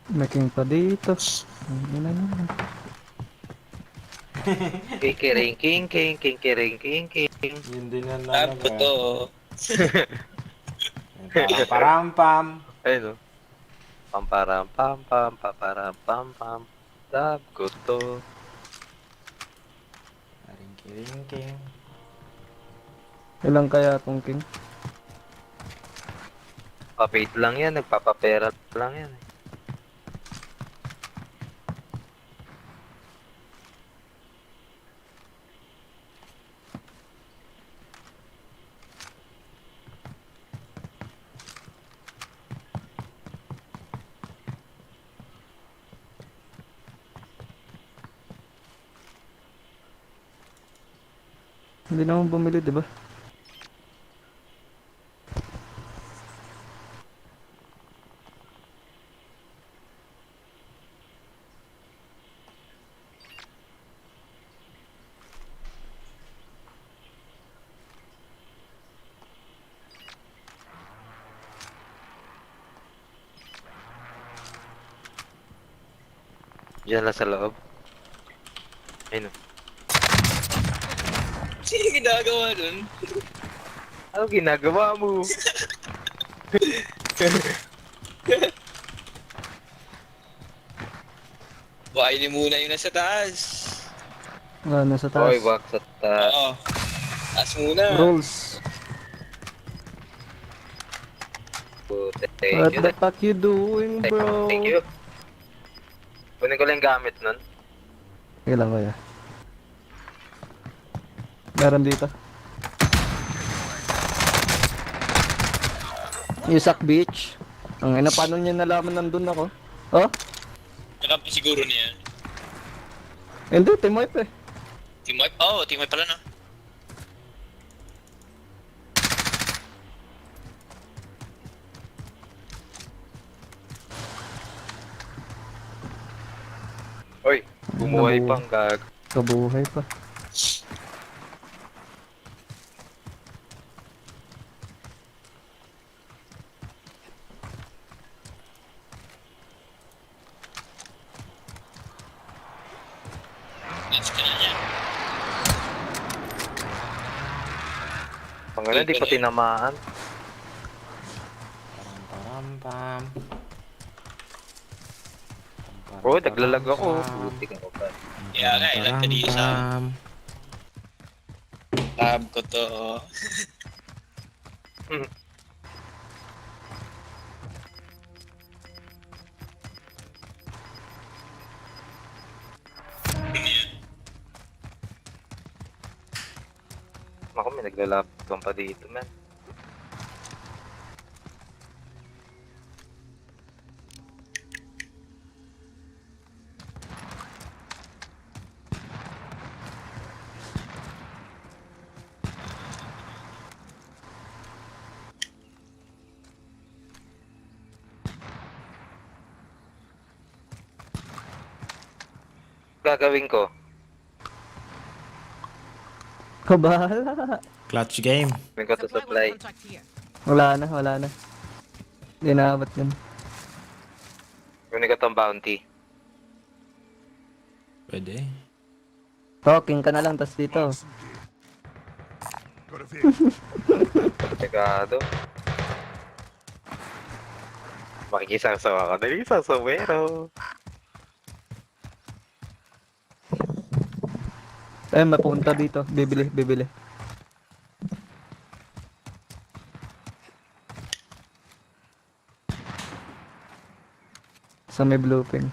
Making pa dito. Ano na naman. Kikiring king king kikiring king king. Yun din ang Lab nanog ko eh. to. Parang parampam. Ayun o. Pamparam pam pam paparam pam pam. Love ko to. Ringking. Ilang kaya tong king? Papait lang yan, nagpapapera lang yan. Hindi naman bumili, di ba? Diyan lang sa loob. Ayun o. Sino ginagawa nun? Ano ginagawa mo? Buhay ni muna yung nasa taas. Wala, nasa taas. Hoy, wag sa Oo. Taas muna. Rolls. puti. What Thank you. the fuck you doing, bro? Thank you. Kunin ko lang yung gamit nun. Sige lang, kuya. Meron dito. Isak Beach. Ang ina, paano niya nalaman nandun ako? Oh? Nakapi siguro niya. Hindi, team wipe eh. Team wipe? Oo, team wipe pala na. Hoy, bumuhay pang gag. Kabuhay pa. Let's kill niya. Pangalaman, di pa tinamaan. Parampam. Oh, naglalag ako. Buti ka ko pa. Kaya nga, ilan ka dito sa lab ko to. Ako, may naglalabang pa dito, man. Gagawin ko. Kabahala. clutch game. Gagawin ko to supply. Wala na, wala na. Hindi naabot yun. Gagawin ko tong bounty. Pwede. Talking ka na lang, tas dito. Segado. Makikisasawa ka. Dali, sasawero. Eh, mapunta dito. Bibili, bibili. Sa may blue pin.